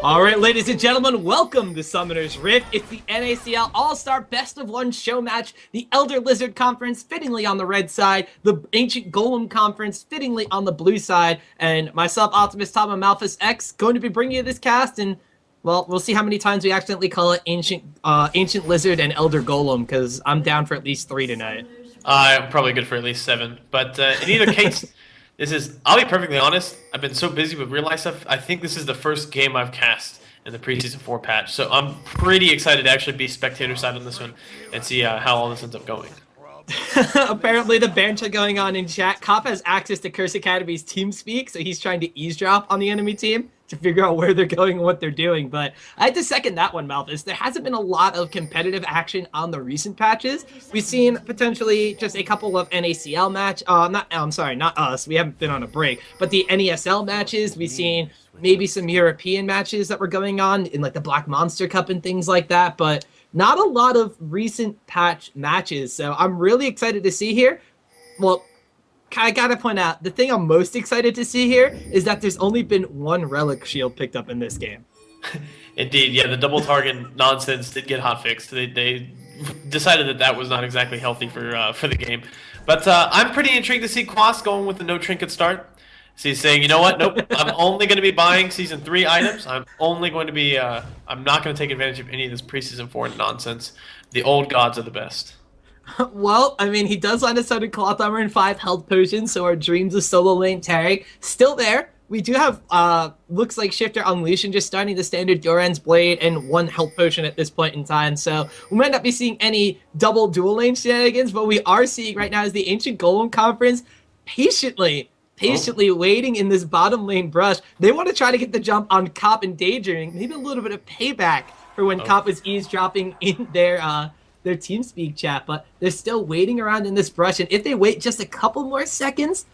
Alright, ladies and gentlemen, welcome to Summoner's Rift. It's the NACL All-Star Best of One show match, the Elder Lizard Conference fittingly on the red side, the Ancient Golem Conference fittingly on the blue side, and myself, Optimus Tom and Malphus X, going to be bringing you this cast, and, well, we'll see how many times we accidentally call it Ancient Lizard and Elder Golem, because I'm down for at least 3 tonight. I'm probably good for at least 7, but in either case... I'll be perfectly honest, I've been so busy with real life stuff, I think this is the first game I've cast in the preseason 4 patch. So I'm pretty excited to actually be spectator side on this one and see how all this ends up going. Apparently the banter going on in chat. Cop has access to Curse Academy's TeamSpeak, so he's trying to eavesdrop on the enemy team to figure out where they're going and what they're doing. But I had to second that one, Malphus. There hasn't been a lot of competitive action on the recent patches. We've seen potentially just a couple of NACL not us. We haven't been on a break. But the NESL matches, we've seen maybe some European matches that were going on in like the Black Monster Cup and things like that. But not a lot of recent patch matches. So I'm really excited to see here. Well, I gotta point out, the thing I'm most excited to see here is that there's only been one relic shield picked up in this game. Indeed, yeah, the double target nonsense did get hotfixed. They decided that was not exactly healthy for the game. But I'm pretty intrigued to see Quas going with the no trinket start. So he's saying, you know what, nope, I'm only going to be buying Season 3 items. I'm only going to be, I'm not going to take advantage of any of this Preseason 4 nonsense. The old gods are the best. Well, I mean, he does land a sudden cloth armor and 5 health potions, so our dreams of solo lane Tarek still there. We do have, looks like Shifter Unleash and just starting the standard Doran's Blade and 1 health potion at this point in time. So we might not be seeing any double dual lane shenanigans, but we are seeing right now is the Ancient Golem Conference patiently waiting in this bottom lane brush. They want to try to get the jump on Cop and Daydreaming, maybe a little bit of payback for when Cop was eavesdropping in their TeamSpeak chat, but they're still waiting around in this brush, and if they wait just a couple more seconds,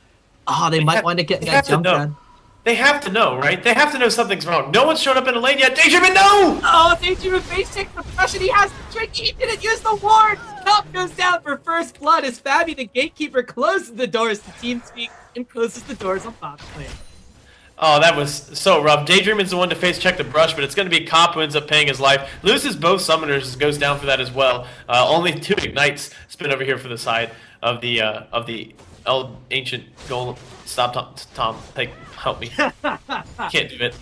they might want to get that jump done. They have to know, right? They have to know something's wrong. No one's shown up in the lane yet. Daydreaming, no! Oh, Daydreaming face takes the brush, and he has the trick. He didn't use the ward. Cop goes down for first blood as Fabi, the gatekeeper, closes the doors to TeamSpeak and closes the doors on bottom lane. Oh, that was so rough. Daydreaming's the one to face check the brush, but it's going to be Cop who ends up paying his life. Loses both summoners, goes down for that as well. Only 2 ignites spin over here for the side of the ancient golem. Stop, Tom. Help me. Can't do it.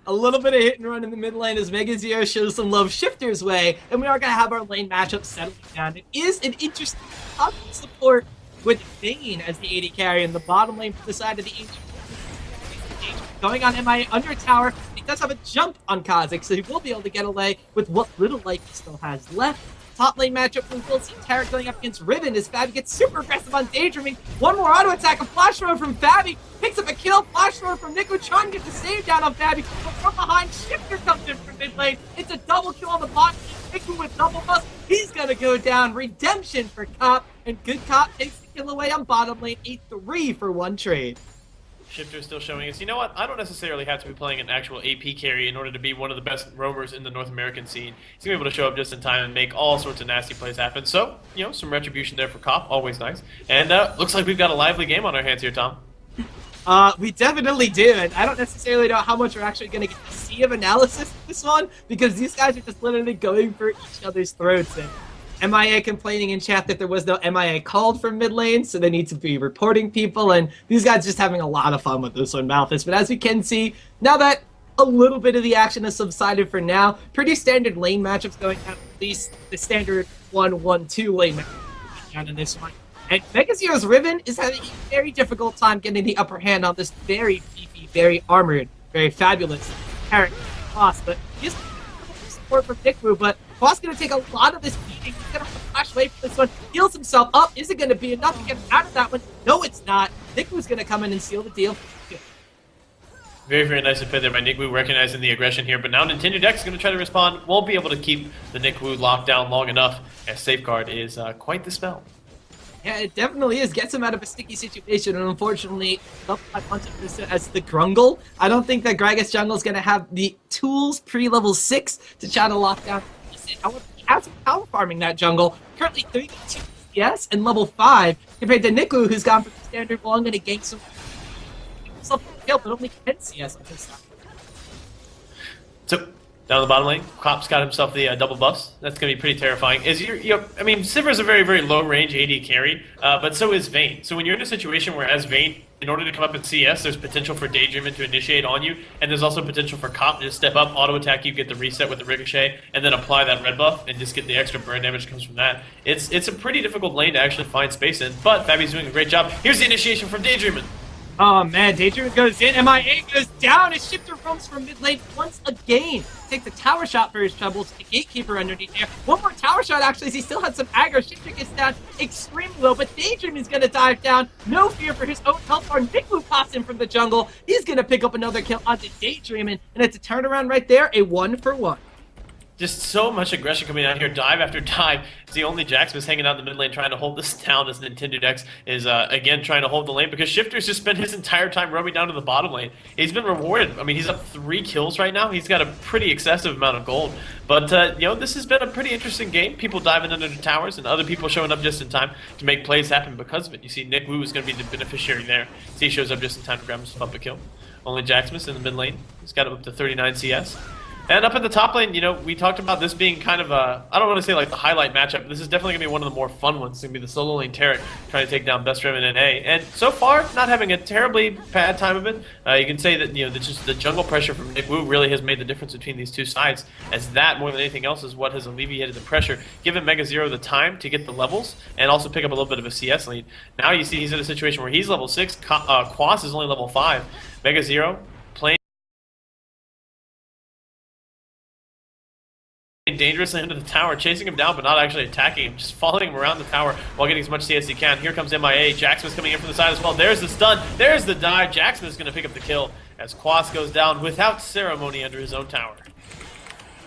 A little bit of hit and run in the mid lane as Mega Zero shows some love Shifter's way, and we are going to have our lane matchup settling down. It is an interesting support with Bane as the AD carry in the bottom lane for the side of the ancient. Going on MIA under tower. He does have a jump on Kazik, so he will be able to get away with what little life he still has left. Top lane matchup, we will see Tarek going up against Riven as Fabi gets super aggressive on Daydreaming. One more auto attack, a flash throw from Fabi. Picks up a kill, flash throw from Nico trying to get the save down on Fabi. But from behind, Shifter comes in from mid lane. It's a double kill on the bot. Nico with double bust. He's going to go down. Redemption for Cop. And good Cop takes the kill away on bottom lane. A 3-for-1 trade. Shifter is still showing us, you know what, I don't necessarily have to be playing an actual AP carry in order to be one of the best roamers in the North American scene. He's going to be able to show up just in time and make all sorts of nasty plays happen. So, you know, some retribution there for Cop, always nice. And looks like we've got a lively game on our hands here, Tom. We definitely do, and I don't necessarily know how much we're actually going to get to see of analysis in this one, because these guys are just literally going for each other's throats. And MIA complaining in chat that there was no MIA called from mid lane, so they need to be reporting people, and these guys just having a lot of fun with this one, Malphus. But as we can see, now that a little bit of the action has subsided for now, pretty standard lane matchups going down, at least the standard 1-1-2 lane matchup down in this one. And Mega Zero's Riven is having a very difficult time getting the upper hand on this very beefy, very armored, very fabulous character, Boss. But he's support from Nickwu, but Boss going to take a lot of this beating. He's going to have to flash away from this one. Heals himself up. Is it going to be enough to get out of that one? No, it's not. Nickwu's going to come in and seal the deal. Very, very nicely played there by Nickwu, recognizing the aggression here. But now Nintendo Dex is going to try to respond. Won't be able to keep the Nickwu locked down long enough, as Safeguard is quite the spell. Yeah, it definitely is. Gets him out of a sticky situation, and unfortunately, as the Grungle. I don't think that Gragas Jungle is going to have the tools pre-level 6 to try to lock down. However, he has power farming that jungle. Currently 32 CS and level 5 compared to Nickwu, who's gone for the standard. Well, I'm going to gank some kill, but only 10 CS on his side. So down the bottom lane, Cop's got himself the double buffs. That's going to be pretty terrifying. I mean, Sivir's a very, very low range AD carry, but so is Vayne. So when you're in a situation where as Vayne, in order to come up in CS, there's potential for Daydreamin to initiate on you, and there's also potential for Cop to just step up, auto attack you, get the reset with the ricochet, and then apply that red buff and just get the extra burn damage that comes from that. It's a pretty difficult lane to actually find space in, but Fabi's doing a great job. Here's the initiation from Daydreamin. Oh man, Daydream goes in, MIA goes down, his Shifter roams from mid lane once again. Takes a tower shot for his troubles, the Gatekeeper underneath there. One more tower shot actually, as he still had some aggro. Shifter gets down extremely low, but Daydream is gonna dive down. No fear for his own health bar. Niku pops in from the jungle. He's gonna pick up another kill onto Daydream, and it's a turnaround right there, a 1-for-1. Just so much aggression coming out here, dive after dive. It's the only Jaxmus hanging out in the mid lane trying to hold this down as Nintendo Dex is, again, trying to hold the lane because Shifter's just spent his entire time roaming down to the bottom lane. He's been rewarded. I mean, he's up 3 kills right now. He's got a pretty excessive amount of gold. But, you know, this has been a pretty interesting game. People diving under the towers and other people showing up just in time to make plays happen because of it. You see Nick Wu is going to be the beneficiary there. See, he shows up just in time to grab himself up a kill. Only Jaxmus in the mid lane. He's got up to 39 CS. And up in the top lane, you know, we talked about this being kind of a, I don't want to say like the highlight matchup. This is definitely going to be one of the more fun ones. It's going to be the solo lane Tarek trying to take down Best Rim and NA. And so far, not having a terribly bad time of it. You can say that, you know, just the jungle pressure from Nick Wu really has made the difference between these two sides, as that, more than anything else, is what has alleviated the pressure, given Mega Zero the time to get the levels, and also pick up a little bit of a CS lead. Now you see he's in a situation where he's level 6, Quas is only level 5. Mega Zero playing dangerously into the tower, chasing him down but not actually attacking him, just following him around the tower while getting as much CS as he can. Here comes MIA, Jaxmus coming in from the side as well. There's the stun, there's the dive. Jaxmus is going to pick up the kill as Quas goes down without ceremony under his own tower.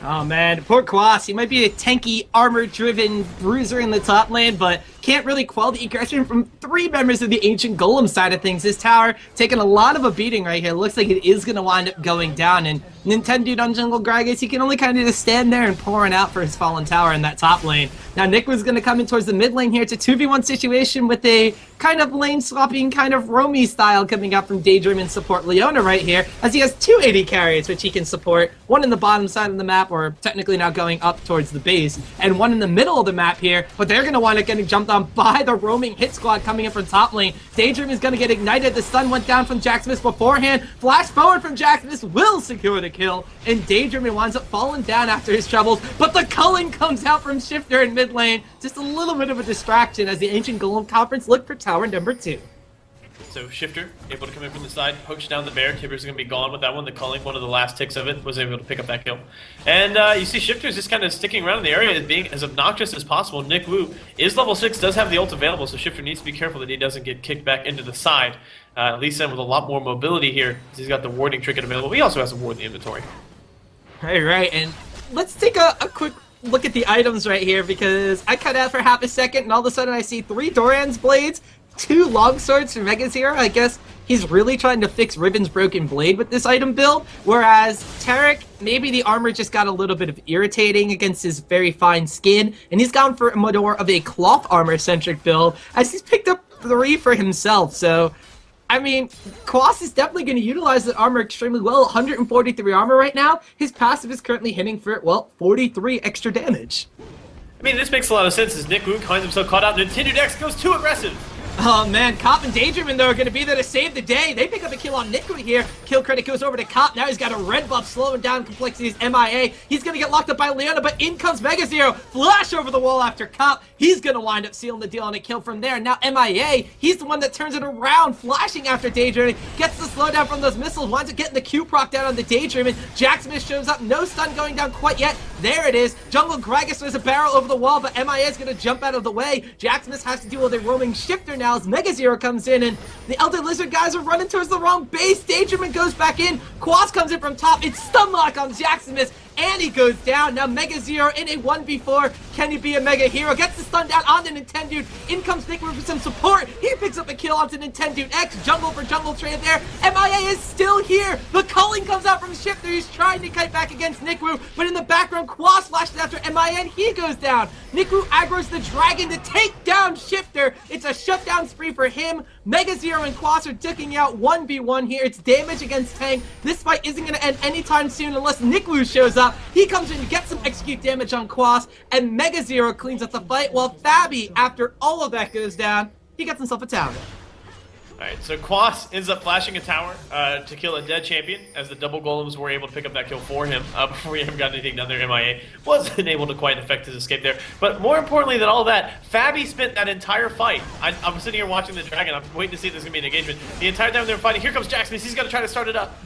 Oh man, poor Quas. He might be a tanky, armor-driven bruiser in the top lane, but can't really quell the aggression from 3 members of the Ancient Golem side of things. His tower taking a lot of a beating right here. Looks like it is going to wind up going down, and Nintendo on Jungle Gragas, he can only kind of just stand there and pour it out for his fallen tower in that top lane. Now Nick was going to come in towards the mid lane here. It's a 2v1 situation with a kind of lane-swapping, kind of roamy style coming up from Daydream and support Leona right here, as he has 2 AD carries, which he can support. One in the bottom side of the map, or technically now going up towards the base, and one in the middle of the map here, but they're going to wind up getting jumped on by the roaming hit squad coming in from top lane. Daydream is going to get ignited. The stun went down from Jaxmus beforehand. Flash forward from Jaxmus will secure the kill, and Daydream winds up falling down after his troubles, but the culling comes out from Shifter in mid lane. Just a little bit of a distraction as the Ancient Golem Conference look for tower number 2. So Shifter able to come in from the side, poach down the bear. Tibbers going to be gone with that one. The culling, one of the last ticks of it, was able to pick up that kill. And you see Shifter's just kind of sticking around in the area as being as obnoxious as possible. Nick Wu is level 6, does have the ult available, so Shifter needs to be careful that he doesn't get kicked back into the side. Lee Sin with a lot more mobility here, as he's got the warding trinket available. He also has a ward in the inventory. Right, and let's take a quick look at the items right here, because I cut out for half a second and all of a sudden I see 3 Doran's blades, 2 longswords from Mega Zero. I guess he's really trying to fix Riven's broken blade with this item build, whereas Tarek, maybe the armor just got a little bit of irritating against his very fine skin, and he's gone for more of a cloth armor centric build, as he's picked up 3 for himself. So I mean, Quas is definitely going to utilize that armor extremely well. 143 armor right now. His passive is currently hitting for, well, 43 extra damage. I mean, this makes a lot of sense as Nick Wu finds himself caught out. Nintendo Dex goes too aggressive. Oh man, Cop and Daydream though are going to be there to save the day. They pick up a kill on Niku here. Kill credit goes over to Cop. Now he's got a red buff slowing down Complexity's MIA. He's going to get locked up by Leona, but in comes Mega Zero. Flash over the wall after Cop. He's going to wind up sealing the deal on a kill from there. Now MIA, he's the one that turns it around, flashing after Daydream. Gets the slowdown from those missiles, winds up getting the Q proc down on the Daydream, and Jaxmus shows up. No stun going down quite yet. There it is. Jungle Gragas, there's a barrel over the wall, but MIA is going to jump out of the way. Jaxmus has to deal with a roaming shifter now as Mega Zero comes in, and the Elder Lizard guys are running towards the wrong base. Daydream goes back in. Quas comes in from top. It's stun lock on Jaxmus, and he goes down. Now Mega Zero in a 1v4. Can he be a mega hero? Gets the stun down onto Nintendo. In comes Nick for some support. He picks up a kill onto Nintendo X. Jungle for jungle trade there. MIA is still here. The culling comes out from Shifter. He's trying to kite back against Nikwu, but in the background, Quas flashes after MIA, and he goes down. Nikwu aggroes the dragon to take down Shifter. It's a shutdown spree for him. Mega Zero and Quas are duking out 1v1 here. It's damage against tank. This fight isn't going to end anytime soon unless NACL shows up. He comes in to get some execute damage on Quas, and Mega Zero cleans up the fight, while Fabi, after all of that goes down, he gets himself a tower. Alright, so Quas ends up flashing a tower to kill a dead champion, as the double golems were able to pick up that kill for him before he ever got anything done there. MIA wasn't able to quite effect his escape there. But more importantly than all that, Fabi spent that entire fight. I'm sitting here watching the Dragon. I'm waiting to see if there's going to be an engagement. The entire time they were fighting, here comes Jackson. He's going to try to start it up.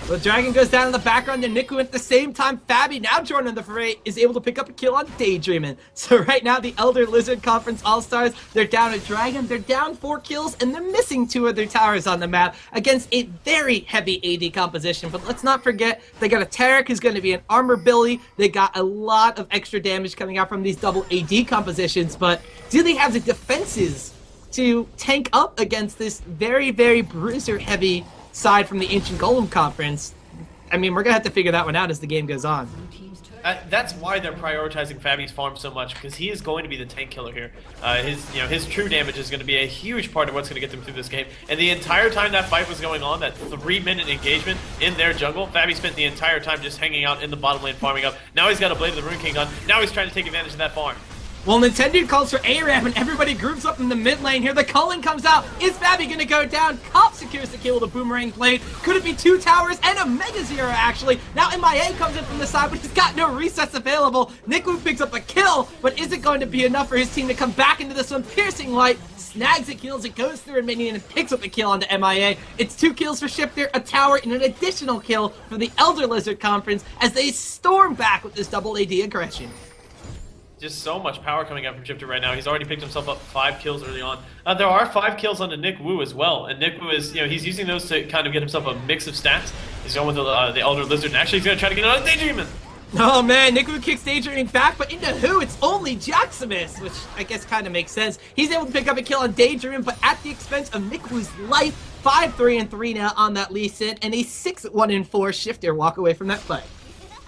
The Dragon goes down in the background, and NACL at the same time. Fabi, now joining the fray, is able to pick up a kill on Daydreamin'. So right now, the Elder Lizard Conference All-Stars, they're down a Dragon, they're down 4 kills, and they're missing 2 of their towers on the map against a very heavy AD composition. But let's not forget, they got a Taric who's going to be an armor Billy. They got a lot of extra damage coming out from these double AD compositions, but do they have the defenses to tank up against this very, very bruiser-heavy side from the Ancient Golem Conference? I mean, we're gonna have to figure that one out as the game goes on. That's why they're prioritizing Fabi's farm so much, because he is going to be the tank killer here. His true damage is going to be a huge part of what's going to get them through this game. And the entire time that fight was going on, that 3-minute engagement in their jungle, Fabi spent the entire time just hanging out in the bottom lane farming up. Now he's got a Blade of the Rune King done. Now he's trying to take advantage of that farm. Well, Nintendo calls for ARAM, and everybody groups up in the mid lane here. The culling comes out. Is Fabi gonna go down? Cop secures the kill with a Boomerang Blade. Could it be 2 towers and a Mega Zero, actually? Now MIA comes in from the side, but he's got no resets available. NACL picks up a kill, but is it going to be enough for his team to come back into this one? Piercing Light snags it, kills it, goes through a minion, and picks up a kill onto MIA. It's 2 kills for Shifter, a tower, and an additional kill for the Elder Lizard Conference as they storm back with this double AD aggression. Just so much power coming out from Shifter right now. He's already picked himself up 5 kills early on. There are 5 kills onto NACL as well, and NACL is, he's using those to kind of get himself a mix of stats. He's going with the Elder Lizard, and actually he's going to try to get on Daydreamin'. Oh man, NACL kicks Daydreamin' back, but into who? It's only Jaximus, which I guess kind of makes sense. He's able to pick up a kill on Daydreamin', but at the expense of NACL's life. 5-3-3 now on that Lee Sin, and a 6-1-4 Shifter walk away from that fight.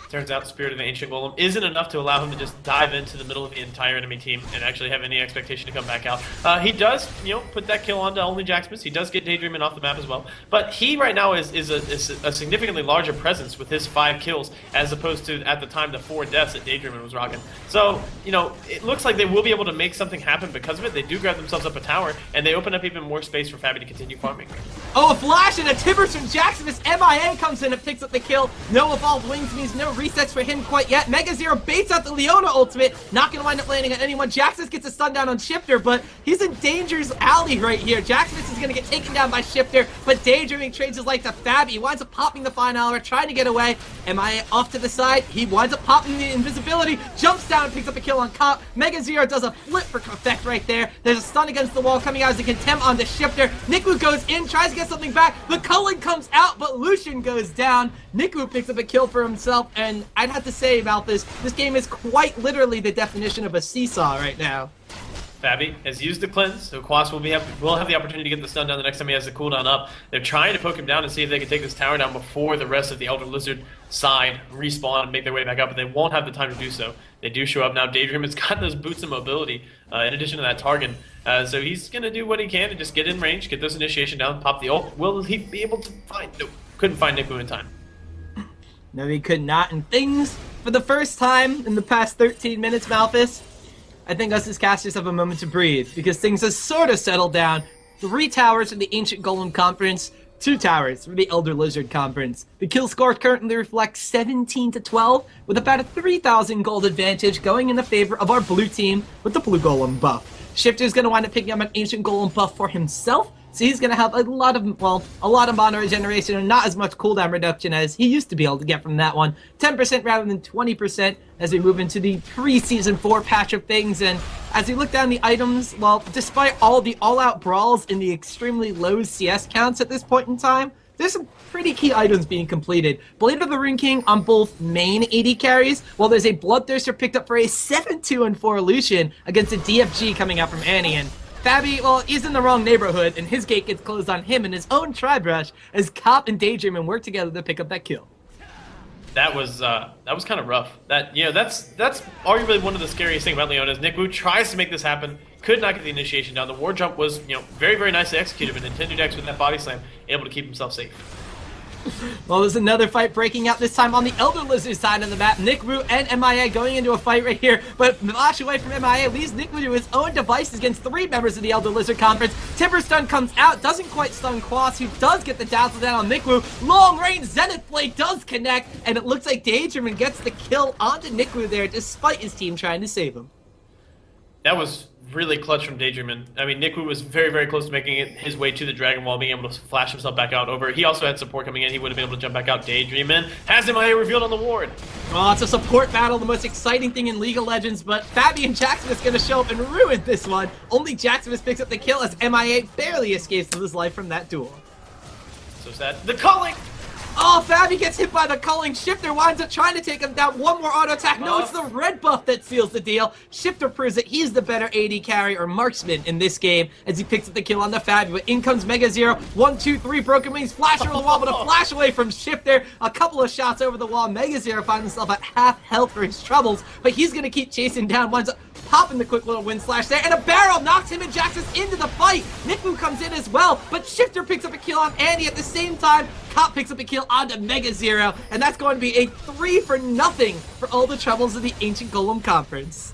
Turns out the Spirit of the Ancient Golem isn't enough to allow him to just dive into the middle of the entire enemy team and actually have any expectation to come back out. He does, put that kill onto only Jaximus. He does get Daydreamin' off the map as well. But he right now is a significantly larger presence with his 5 kills as opposed to, at the time, the 4 deaths that Daydreamin' was rocking. So, it looks like they will be able to make something happen because of it. They do grab themselves up a tower, and they open up even more space for Fabi to continue farming. Oh, a flash and a Tibbers from Jaximus. MIA comes in and picks up the kill. No evolved wings means no resets for him quite yet. Mega Zero baits out the Leona ultimate. Not going to wind up landing on anyone. Jaximus gets a stun down on Shifter, but he's in danger's alley right here. Jaximus is going to get taken down by Shifter, but Daydreaming trades his life to Fabi. He winds up popping the Fine Hour, trying to get away. MIA off to the side. He winds up popping the invisibility, jumps down, picks up a kill on Cop. Mega Zero does a flip for effect right there. There's a stun against the wall coming out as a contempt on the Shifter. NACL goes in, tries to get something back. The culling comes out, but Lucian goes down. NACL picks up a kill for himself, and I'd have to say about this game is quite literally the definition of a seesaw right now. Fabi has used the cleanse, so Quas will have the opportunity to get the stun down the next time he has the cooldown up. They're trying to poke him down and see if they can take this tower down before the rest of the Elder Lizard side respawn and make their way back up, but they won't have the time to do so. They do show up now. Daydreamin's got those boots of mobility in addition to that Targan, so he's going to do what he can to just get in range, get those initiation down, pop the ult. Will he be able to find... Nope, couldn't find NACL in time. No, he could not, and things, for the first time in the past 13 minutes, Malphus, I think us as casters have a moment to breathe, because things have sort of settled down. 3 towers from the Ancient Golem Conference, 2 towers from the Elder Lizard Conference. The kill score currently reflects 17-12, with about a 3,000 gold advantage going in the favor of our blue team with the blue golem buff. Shifter's going to wind up picking up an Ancient Golem buff for himself, so he's going to have a lot of mana regeneration and not as much cooldown reduction as he used to be able to get from that one. 10% rather than 20% as we move into the pre-Season 4 patch of things. And as we look down the items, well, despite all the all-out brawls and the extremely low CS counts at this point in time, there's some pretty key items being completed. Blade of the Rune King on both main AD carries, while there's a Bloodthirster picked up for a 7-2-4 Lucian against a DFG coming out from Annie. And Fabi, well, he's in the wrong neighborhood, and his gate gets closed on him and his own Tri-Brush as Cop and Daydreamin' work together to pick up that kill. That was kind of rough. That's arguably one of the scariest things about Leona is Nick Wu tries to make this happen, could not get the initiation down. The war jump was very, very nicely executed, but Nintendo Dex with that body slam able to keep himself safe. Well, there's another fight breaking out, this time on the Elder Lizard side of the map. Nick Wu and MIA going into a fight right here, but flash away from MIA leaves Nick Wu to his own devices against 3 members of the Elder Lizard Conference. Timber Stun comes out, doesn't quite stun Quas, who does get the dazzle down on Nick Wu. Long range Zenith Blade does connect, and it looks like Daydream gets the kill onto Nick Wu there, despite his team trying to save him. That was really clutch from Daydreamin. I mean, Nick Wu was very, very close to making it his way to the Dragon Wall, being able to flash himself back out over. He also had support coming in. He would have been able to jump back out. Daydreamin has MIA revealed on the ward. Oh, it's a support battle, the most exciting thing in League of Legends, but Fabi and Jackson is going to show up and ruin this one. Only Jackson picks up the kill as MIA barely escapes with his life from that duel. So sad. The calling! Oh, Fabi gets hit by the culling. Shifter winds up trying to take him down. One more auto attack. No, it's the red buff that seals the deal. Shifter proves that he's the better AD carry or marksman in this game as he picks up the kill on the Fabi. But in comes Mega Zero. 1, 2, 3 broken wings. Flash over the wall, but a flash away from Shifter. A couple of shots over the wall. Mega Zero finds himself at half health for his troubles, but he's going to keep chasing down. Winds up popping the quick little wind slash there, and a barrel knocks him and Jackson into the fight. Nick Wu comes in as well, but Shifter picks up a kill on Andy at the same time. Cop picks up a kill onto Mega Zero, and that's going to be a 3-0 for all the troubles of the Ancient Golem Conference.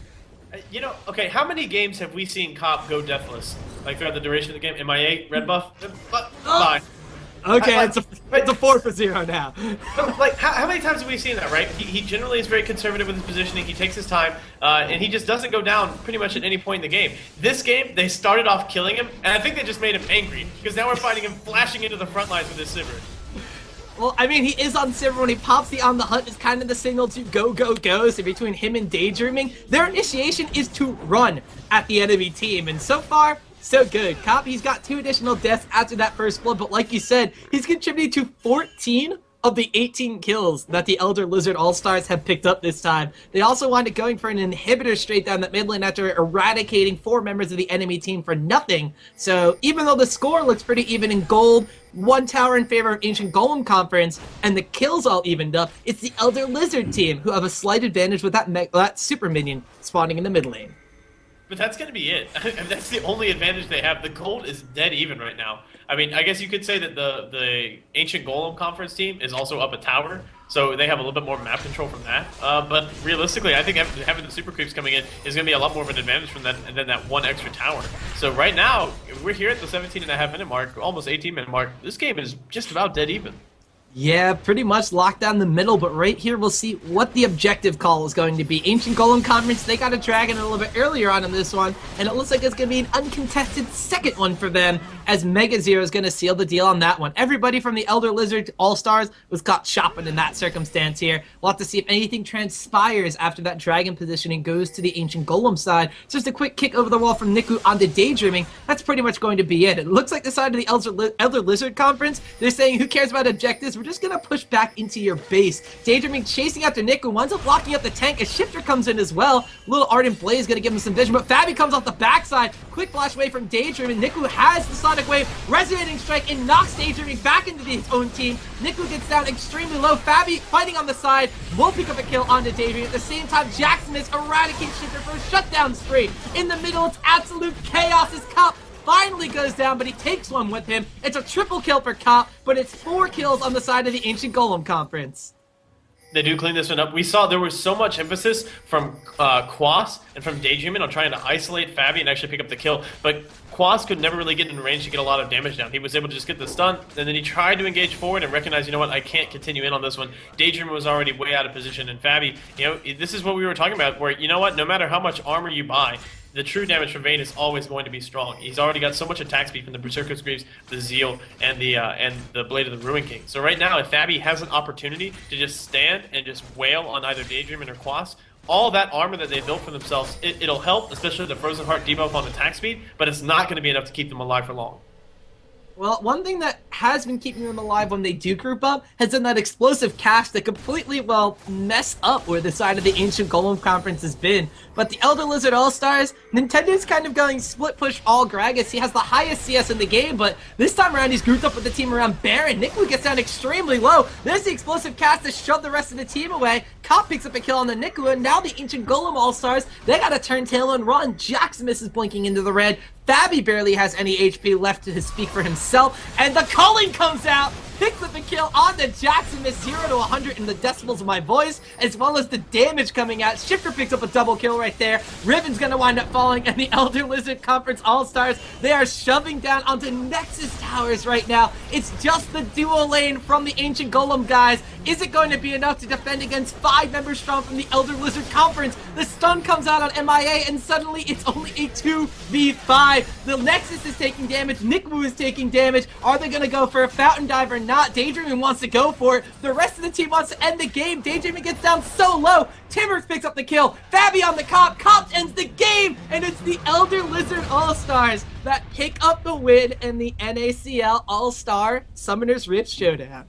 Okay, how many games have we seen Cop go deathless? Like throughout the duration of the game? MIA, red buff? Bye. Okay, it's a 4-0 now. But, like, how many times have we seen that, right? He generally is very conservative with his positioning. He takes his time, and he just doesn't go down pretty much at any point in the game. This game, they started off killing him, and I think they just made him angry, because now we're fighting him flashing into the front lines with his Sivir. Well, I mean, he is on Sivir. When he pops the On the Hunt, is kind of the signal to go, go, go. So between him and Daydreaming, their initiation is to run at the enemy team. And so far, so good. Cop, he's got 2 additional deaths after that first blood. But like you said, he's contributed to 14 of the 18 kills that the Elder Lizard All-Stars have picked up this time. They also wound up going for an inhibitor straight down that mid lane after eradicating 4 members of the enemy team for nothing. So even though the score looks pretty even in gold, 1 tower in favor of Ancient Golem Conference, and the kills all evened up, it's the Elder Lizard team who have a slight advantage with that super minion spawning in the mid lane. But that's going to be it. That's the only advantage they have. The gold is dead even right now. I mean, I guess you could say that the Ancient Golem Conference team is also up a tower, so they have a little bit more map control from that. But realistically, I think having the super creeps coming in is going to be a lot more of an advantage from that than that 1 extra tower. So right now, we're here at the 17.5-minute mark, almost 18-minute mark. This game is just about dead even. Yeah, pretty much locked down the middle, but right here we'll see what the objective call is going to be. Ancient Golem Conference, they got a dragon a little bit earlier on in this one, and it looks like it's going to be an uncontested second one for them, as Mega Zero is going to seal the deal on that one. Everybody from the Elder Lizard All-Stars was caught shopping in that circumstance here. We'll have to see if anything transpires after that dragon positioning goes to the Ancient Golem side. It's just a quick kick over the wall from Niku onto Daydreaming. That's pretty much going to be it. It looks like the side of the Elder Lizard Conference, they're saying, who cares about objectives? We're just going to push back into your base. Daydreaming chasing after Niku, winds up locking up the tank as Shifter comes in as well. Little Ardent Blaze going to give him some vision, but Fabi comes off the backside. Quick flash away from Daydreaming. Niku has the Sonic Wave, Resonating Strike, and knocks Daydreaming back into his own team. Niku gets down extremely low. Fabi fighting on the side will pick up a kill onto Daydreaming. At the same time, Jackson is eradicating Shifter for a shutdown spree. In the middle, it's absolute chaos as Cop finally goes down, but he takes one with him. It's a triple kill for Cop, but it's 4 kills on the side of the Ancient Golem Conference. They do clean this one up. We saw there was so much emphasis from Quas and from Daydreamin on trying to isolate Fabi and actually pick up the kill, but Quas could never really get in range to get a lot of damage down. He was able to just get the stun, and then he tried to engage forward and recognize, you know what, I can't continue in on this one. Daydreamin was already way out of position, and Fabi, this is what we were talking about, where, you know what, no matter how much armor you buy, the true damage from Vayne is always going to be strong. He's already got so much attack speed from the Berserker's Greaves, the Zeal, and the Blade of the Ruin King. So right now, if Fabi has an opportunity to just stand and just wail on either Daydreamin or Quas, all that armor that they built for themselves, it'll help, especially the Frozen Heart debuff on attack speed, but it's not going to be enough to keep them alive for long. Well, one thing that has been keeping them alive when they do group up has been that explosive cast that completely, well, mess up where the side of the Ancient Golem Conference has been. But the Elder Lizard All-Stars, Nintendo's kind of going split push all Gragas. He has the highest CS in the game, but this time around he's grouped up with the team around Baron. Nicklu gets down extremely low. There's the explosive cast to shove the rest of the team away. Cop picks up a kill on the Nicklu, and now the Ancient Golem All-Stars, they gotta turn tail and run. Jax misses blinking into the red. Fabby barely has any HP left to speak for himself, and the calling comes out! Picks up a kill on the Jackson, miss 0 to 100 in the decibels of my voice, as well as the damage coming out. Shifter picks up a double kill right there. Riven's gonna wind up falling, and the Elder Lizard Conference All-Stars, they are shoving down onto Nexus Towers right now. It's just the duo lane from the Ancient Golem guys. Is it going to be enough to defend against 5 members strong from the Elder Lizard Conference? The stun comes out on MIA, and suddenly it's only a 2v5. The Nexus is taking damage. Nickwu is taking damage. Are they gonna go for a Fountain Dive or not? Daydreaming wants to go for it. The rest of the team wants to end the game. Daydreaming gets down so low. Timbers picks up the kill. Fabby on the Cop. Cop ends the game. And it's the Elder Lizard All-Stars that pick up the win in the NACL All-Star Summoner's Rift Showdown.